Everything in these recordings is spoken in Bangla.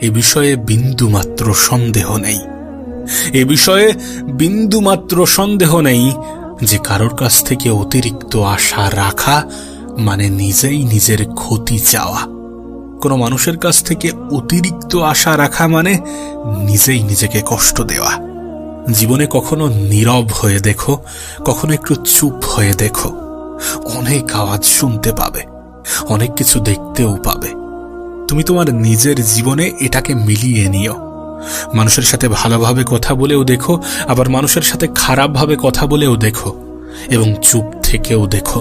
এ বিষয়ে বিন্দুমাত্র সন্দেহ নেই। এ বিষয়ে বিন্দুমাত্র সন্দেহ নেই যে কারোর কাছ থেকে অতিরিক্ত আশা রাখা মানে নিজেই নিজের ক্ষতি চাওয়া। কোনো মানুষের কাছ থেকে অতিরিক্ত আশা রাখা মানে নিজেই নিজেকে কষ্ট দেওয়া। জীবনে কখনো নীরব হয়ে দেখো, কখনো একটু চুপ হয়ে দেখো। অনেক আওয়াজ শুনতে পাবে, অনেক কিছু দেখতেও পাবে। তুমি তোমার নিজের জীবনে এটাকে মিলিয়ে নিও। মানুষের সাথে ভালোভাবে কথা বলেও দেখো, আবার মানুষের সাথে খারাপভাবে কথা বলেও দেখো, এবং চুপ থেকেও দেখো।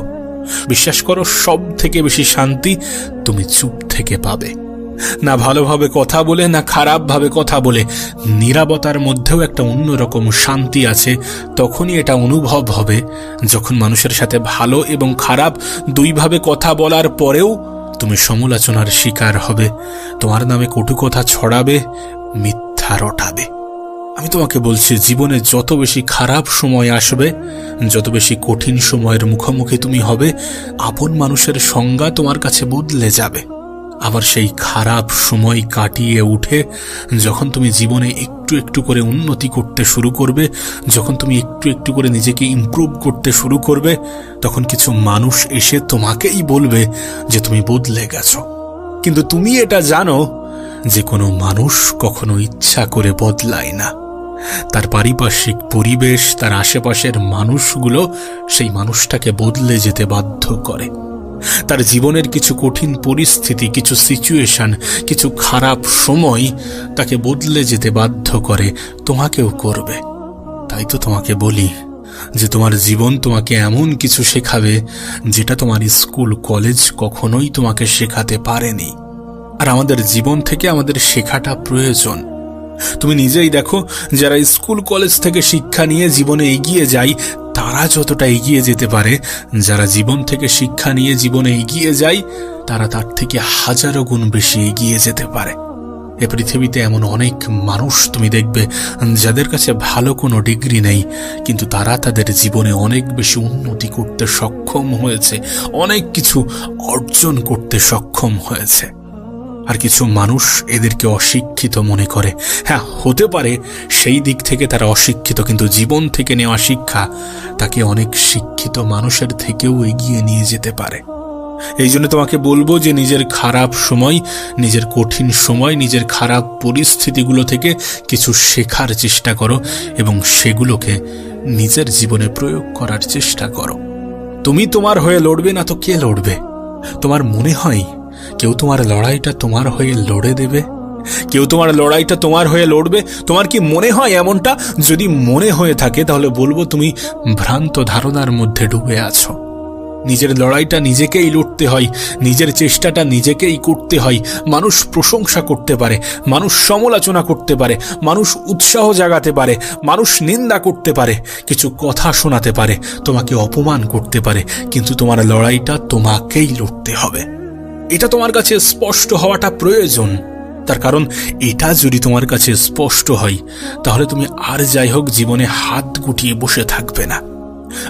বিশ্বাস করো, সব থেকে বেশি শান্তি তুমি চুপ থেকে পাবে। না ভালোভাবে কথা বলে, না খারাপভাবে কথা বলে, নীরবতার মধ্যেও একটা অন্যরকম শান্তি আছে। তখনই এটা অনুভব হবে যখন মানুষের সাথে ভালো এবং খারাপ দুইভাবে কথা বলার পরেও তুমি সমালোচনার শিকার হবে, তোমার নামে কটু কথা ছড়াবে, মিথ্যা রটাবে। আমি তোমাকে বলছি, জীবনে যত বেশি খারাপ সময় আসবে, যত বেশি কঠিন সময়ের মুখোমুখি তুমি হবে, আপন মানুষের সংজ্ঞা তোমার কাছে বদলে যাবে। আবার সেই খারাপ সময় কাটিয়ে উঠে যখন তুমি জীবনে একটু একটু করে উন্নতি করতে শুরু করবে, যখন তুমি একটু একটু করে নিজেকে ইমপ্রুভ করতে শুরু করবে, তখন কিছু মানুষ এসে তোমাকেই বলবে যে তুমি বদলে গেছো। কিন্তু তুমি এটা জানো যে কোনো মানুষ কখনো ইচ্ছা করে বদলায় না। তার পারিপার্শ্বিক পরিবেশ, তার আশেপাশের মানুষগুলো সেই মানুষটাকে বদলে যেতে বাধ্য করে। তার জীবনের কিছু কঠিন পরিস্থিতি, কিছু সিচুয়েশন, কিছু খারাপ সময় তাকে বদলে যেতে বাধ্য করে, তোমাকেও করবে। তাই তো তোমাকে বলি যে তোমার জীবন তোমাকে এমন কিছু শেখাবে যেটা তোমার স্কুল কলেজ কখনোই তোমাকে শেখাতে পারেনি। আর আমাদের জীবন থেকে আমাদের শেখাটা প্রয়োজন। তুমি নিজেই দেখো, যারা স্কুল কলেজ থেকে শিক্ষা নিয়ে জীবনে এগিয়ে যায় তারা যতটা এগিয়ে যেতে পারে, যারা জীবন থেকে শিক্ষা নিয়ে জীবনে এগিয়ে যায় তারা তার থেকে হাজারো গুণ বেশি এগিয়ে যেতে পারে। এ পৃথিবীতে এমন অনেক মানুষ তুমি দেখবে যাদের কাছে ভালো কোনো ডিগ্রি নেই, কিন্তু তারা তাদের জীবনে অনেক বেশি উন্নতি করতে সক্ষম হয়েছে, অনেক কিছু অর্জন করতে সক্ষম হয়েছে। আর কিছু মানুষ এদেরকে অশিক্ষিত মনে করে। হ্যাঁ, হতে পারে সেই দিক থেকে তারা অশিক্ষিত, কিন্তু জীবন থেকে নেওয়া শিক্ষা তাকে অনেক শিক্ষিত মানুষের থেকেও এগিয়ে নিয়ে যেতে পারে। এই জন্য তোমাকে বলবো যে নিজের খারাপ সময়, নিজের কঠিন সময়, নিজের খারাপ পরিস্থিতিগুলো থেকে কিছু শেখার চেষ্টা করো এবং সেগুলোকে নিজের জীবনে প্রয়োগ করার চেষ্টা করো। তুমি তোমার হয়ে লড়বে না তো কে লড়বে? তোমার মনে হয় কেউ তোমার লড়াইটা তোমার হয়ে লড়ে দেবে? কেউ তোমার লড়াইটা তোমার হয়ে লড়বে? তোমার কি মনে হয় এমনটা? যদি মনে হয়ে থাকে তাহলে বলবো তুমি ভ্রান্ত ধারণার মধ্যে ডুবে আছো। নিজের লড়াইটা নিজেকেই লড়তে হয়, নিজের চেষ্টাটা নিজেকেই করতে হয়। মানুষ প্রশংসা করতে পারে, মানুষ সমালোচনা করতে পারে, মানুষ উৎসাহ জাগাতে পারে, মানুষ নিন্দা করতে পারে, কিছু কথা শোনাতে পারে, তোমাকে অপমান করতে পারে, কিন্তু তোমার লড়াইটা তোমাকেই লড়তে হবে। এটা তোমার কাছে স্পষ্ট হওয়াটা প্রয়োজন। তার কারণ এটা যদি তোমার কাছে স্পষ্ট হয় তাহলে তুমি আর যাই হোক জীবনে হাত গুটিয়ে বসে থাকবে না।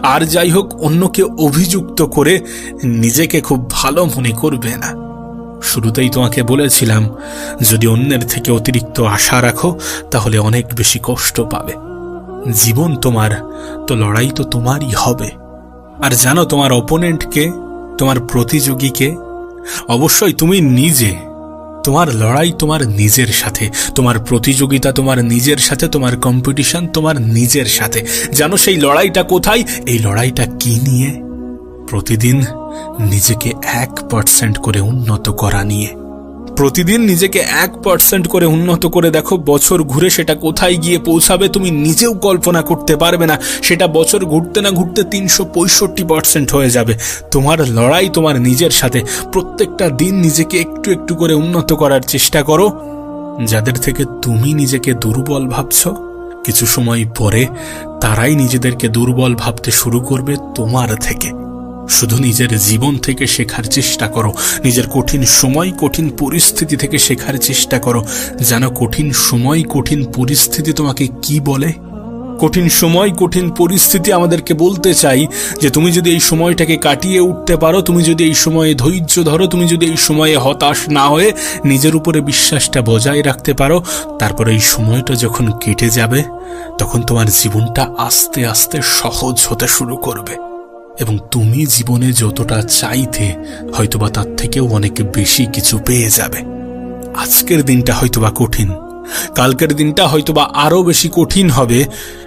আর যাই হোক অন্যকে অভিযুক্ত করে নিজেকে খুব ভালো মনে করবে না। শুরুতেই তোমাকে বলেছিলাম, যদি অন্যের থেকে অতিরিক্ত আশা রাখো তাহলে অনেক বেশি কষ্ট পাবে। জীবন তোমার, তো লড়াই তো তোমারই হবে। আর জানো তোমার অপোনেন্টকে, তোমার প্রতিযোগীকে? অবশ্যই তুমি নিজে। তোমার লড়াই তোমার নিজের সাথে, তোমার প্রতিযোগিতা তোমার নিজের সাথে, তোমার কম্পিটিশন তোমার নিজের সাথে। জানো সেই লড়াইটা কোথায়? এই লড়াইটা কি নিয়ে? প্রতিদিন নিজেকে 1% করে উন্নত করা নিয়ে। প্রতিদিন নিজেকে 1% করে উন্নত করে দেখো, বছর ঘুরে সেটা কোথায় গিয়ে পৌঁছাবে তুমি নিজেও কল্পনা করতে পারবে না। সেটা বছর ঘুরতে না ঘুরতে 365% হয়ে যাবে। তোমার লড়াই তোমার নিজের সাথে। প্রত্যেকটা দিন নিজেকে একটু একটু করে উন্নত করার চেষ্টা করো। যাদের থেকে তুমি নিজেকে দুর্বল ভাবছো, কিছু সময় পরে তারাই নিজেদেরকে দুর্বল ভাবতে শুরু করবে তোমার থেকে। শুধু নিজের জীবন থেকে শেখার চেষ্টা করো, নিজের কঠিন সময়, কঠিন পরিস্থিতি থেকে শেখার চেষ্টা করো। জানো কঠিন সময়, কঠিন পরিস্থিতি তোমাকে কি বলে? কঠিন সময়, কঠিন পরিস্থিতি আমাদেরকে বলতে চাই যে তুমি যদি এই সময়টাকে কাটিয়ে উঠতে পারো, তুমি যদি এই সময়ে ধৈর্য ধরো, তুমি যদি এই সময়ে হতাশ না হয়ে নিজের উপরে বিশ্বাসটা বজায় রাখতে পারো, তারপরে এই সময়টা যখন কেটে যাবে তখন তোমার জীবনটা আস্তে আস্তে সহজ হতে শুরু করবে এবং তুমি জীবনে যতটা চাইতে হয়তোবা তার থেকেও অনেক বেশি কিছু পেয়ে যাবে। আজকের দিনটা হয়তোবা কঠিন, কালকের দিনটা হয়তোবা আরো বেশি কঠিন হবে,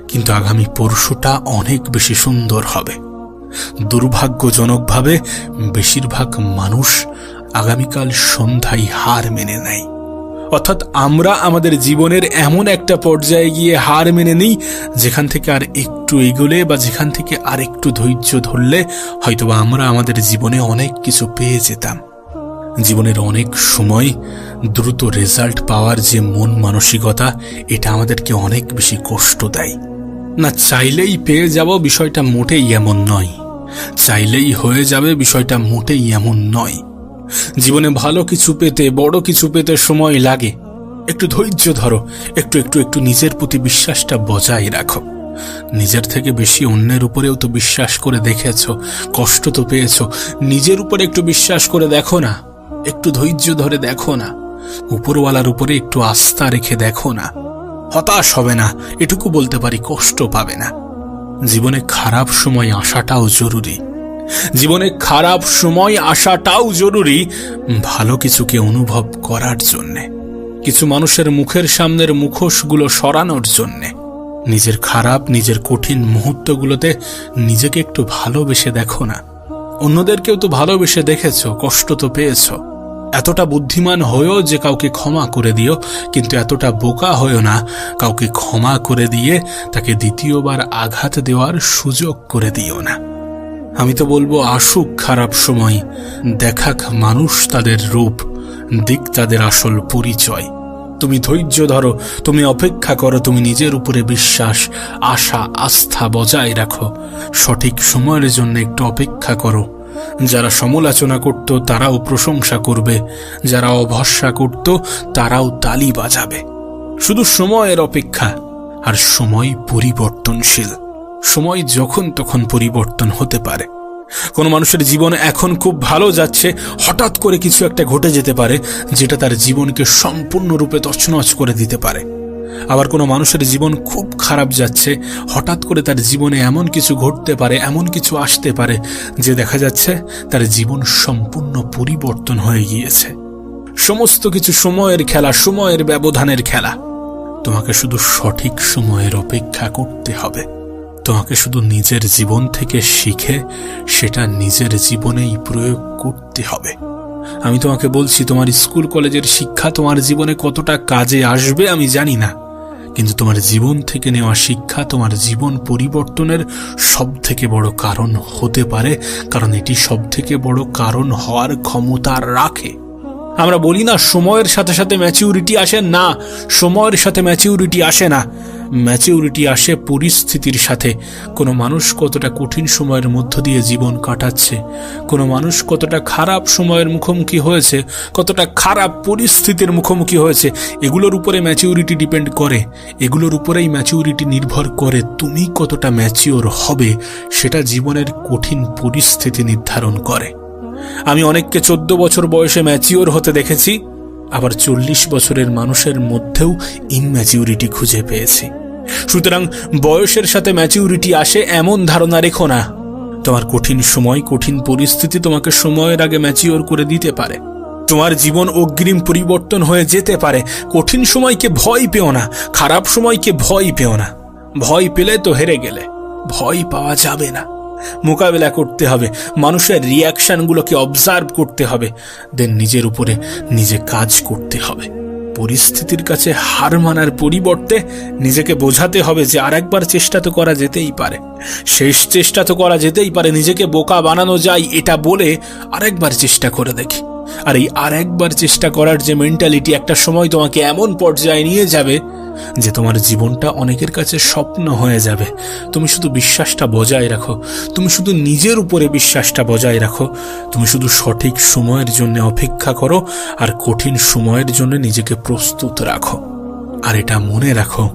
কিন্তু আগামী পরশুটা অনেক বেশি সুন্দর হবে। দুর্ভাগ্যজনকভাবে বেশিরভাগ মানুষ আগামীকাল সন্ধ্যায় হার মেনে নেয়। অর্থাৎ আমরা আমাদের জীবনের এমন একটা পর্যায়ে গিয়ে হার মেনে নিই যেখান থেকে আর একটু এগোলে বা যেখান থেকে আর একটু ধৈর্য ধরলে হয়তোবা আমরা আমাদের জীবনে অনেক কিছু পেয়ে যেতাম। জীবনের অনেক সময় দ্রুত রেজাল্ট পাওয়ার যে মন মানসিকতা, এটা আমাদেরকে অনেক বেশি কষ্ট দেয়। না চাইলেই পেয়ে যাব বিষয়টা মোটেই এমন নয়, চাইলেই হয়ে যাবে বিষয়টা মোটেই এমন নয়। জীবনে ভালো কিছু পেতে, বড় কিছু পেতে সময় লাগে। একটু ধৈর্য ধরো, একটু একটু একটু নিজের প্রতি বিশ্বাসটা বজায় রাখো। নিজের থেকে বেশি অন্যের উপরেও তো বিশ্বাস করে দেখেছো, কষ্ট তো পেয়েছো, নিজের উপরে একটু বিশ্বাস করে দেখো না, একটু ধৈর্য ধরে দেখো না, উপরওয়ালার উপরে একটু আস্থা রেখে দেখো না। হতাশ হবে না, এটুকু বলতে পারি, কষ্ট পাবে না। জীবনে খারাপ সময় আসাটাও জরুরি, জীবনে খারাপ সময় আসাটাও জরুরি ভালো কিছুকে অনুভব করার জন্যে, কিছু মানুষের মুখের সামনের মুখোশগুলো সরানোর জন্যে। নিজের খারাপ, নিজের কঠিন মুহূর্তগুলোতে নিজেকে একটু ভালোবেসে দেখো না। অন্যদেরকেও তো ভালোবেসে দেখেছো, কষ্ট তো পেয়েছো। এতটা বুদ্ধিমান হয়েও যে কাউকে ক্ষমা করে দিও, কিন্তু এতটা বোকা হয়েও না কাউকে ক্ষমা করে দিয়ে তাকে দ্বিতীয়বার আঘাত দেওয়ার সুযোগ করে দিও না। আমি তো বলবো, আসুক খারাপ সময়, দেখাক মানুষ তাদের রূপ, দিক তাদের আসল পরিচয়। তুমি ধৈর্য ধরো, তুমি অপেক্ষা করো, তুমি নিজের উপরে বিশ্বাস, আশা, আস্থা বজায় রাখো। সঠিক সময়ের জন্য একটু অপেক্ষা করো। যারা সমালোচনা করত তারাও প্রশংসা করবে, যারা অভরসা করত তারাও তালি বাজাবে। শুধু সময়ের অপেক্ষা। আর সময় পরিবর্তনশীল, সময় যখন তখন পরিবর্তন হতে পারে। কোনো মানুষের জীবন এখন খুব ভালো যাচ্ছে, হঠাৎ করে কিছু একটা ঘটে যেতে পারে যেটা তার জীবনকে সম্পূর্ণরূপে তছনছ করে দিতে পারে। আবার কোনো মানুষের জীবন খুব খারাপ যাচ্ছে, হঠাৎ করে তার জীবনে এমন কিছু ঘটতে পারে, এমন কিছু আসতে পারে যে দেখা যাচ্ছে তার জীবন সম্পূর্ণ পরিবর্তন হয়ে গিয়েছে। সমস্ত কিছু সময়ের খেলা, সময়ের ব্যবধানের খেলা। তোমাকে শুধু সঠিক সময়ের অপেক্ষা করতে হবে। তোমাকে শুধু নিজের জীবন থেকে শিখে সেটা নিজের জীবনেই প্রয়োগ করতে হবে। আমি তোমাকে বলছি, তোমার স্কুল কলেজের শিক্ষা তোমার জীবনে কতটা কাজে আসবে আমি জানি না, কিন্তু তোমার জীবন থেকে নেওয়া শিক্ষা তোমার জীবন পরিবর্তনের সব থেকে বড় কারণ হতে পারে, কারণ এটি সব থেকে বড় কারণ হওয়ার ক্ষমতা রাখে। আমরা বলি না সময়ের সাথে সাথে ম্যাচিউরিটি আসে, না, সময়ের সাথে ম্যাচিউরিটি আসে না। ম্যাচিউরিটি আসে পরিস্থিতির সাথে। কোনো মানুষ কতটা কঠিন সময়ের মধ্য দিয়ে জীবন কাটাচ্ছে, কোনো মানুষ কতটা খারাপ সময়ের মুখোমুখি হয়েছে, কতটা খারাপ পরিস্থিতির মুখোমুখি হয়েছে, এগুলোর উপরে ম্যাচিউরিটি ডিপেন্ড করে। এগুলোর উপরেই ম্যাচিউরিটি নির্ভর করে। তুমি কতটা ম্যাচিওর হবে সেটা জীবনের কঠিন পরিস্থিতি নির্ধারণ করে। আমি অনেককে 14 বছর বয়সে ম্যাচিওর হতে দেখেছি, আবার 40 বছরের মানুষের মধ্যেও ইনম্যাচিউরিটি খুঁজে পেয়েছি। সুতরাং বয়সের সাথে ম্যাচিউরিটি আসে এমন ধারণা রেখো না। তোমার কঠিন সময়, কঠিন পরিস্থিতি তোমাকে সময়ের আগে ম্যাচিওর করে দিতে পারে। তোমার জীবন অগ্রিম পরিবর্তন হয়ে যেতে পারে। কঠিন সময়কে ভয় পেও না, খারাপ সময়কে ভয় পেও না। ভয় পেলে তো হেরে গেলে। ভয় পাওয়া যাবে না, মোকাবেলা করতে হবে, মানুষের রিয়াকশনগুলোকে অবজার্ভ করতে হবে, দেন নিজের উপরে নিজে কাজ করতে হবে। পরিস্থিতির কাছে হার মানার পরিবর্তে নিজেকে বোঝাতে হবে যে আরেকবার চেষ্টা তো করা যেতেই পারে, শেষ চেষ্টা তো করা যেতেই পারে, নিজেকে বোকা বানানো যায় এটা বলে আরেকবার চেষ্টা করে দেখি। আর এই আরেকবার চেষ্টা করার যে মেন্টালিটি একটা সময় তোমাকে এমন পর্যায়ে নিয়ে যাবে যে তোমার জীবনটা অনেকের কাছে স্বপ্ন হয়ে যাবে। তুমি শুধু বিশ্বাসটা বজায় রাখো, তুমি শুধু নিজের উপরে বিশ্বাসটা বজায় রাখো, তুমি শুধু সঠিক সময়ের জন্য অপেক্ষা করো আর কঠিন সময়ের জন্য নিজেকে প্রস্তুত রাখো। আর এটা মনে রাখো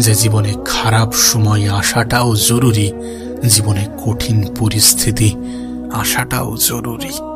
যে জীবনে খারাপ সময় আসাটাও জরুরি, জীবনে কঠিন পরিস্থিতি আসাটাও জরুরি।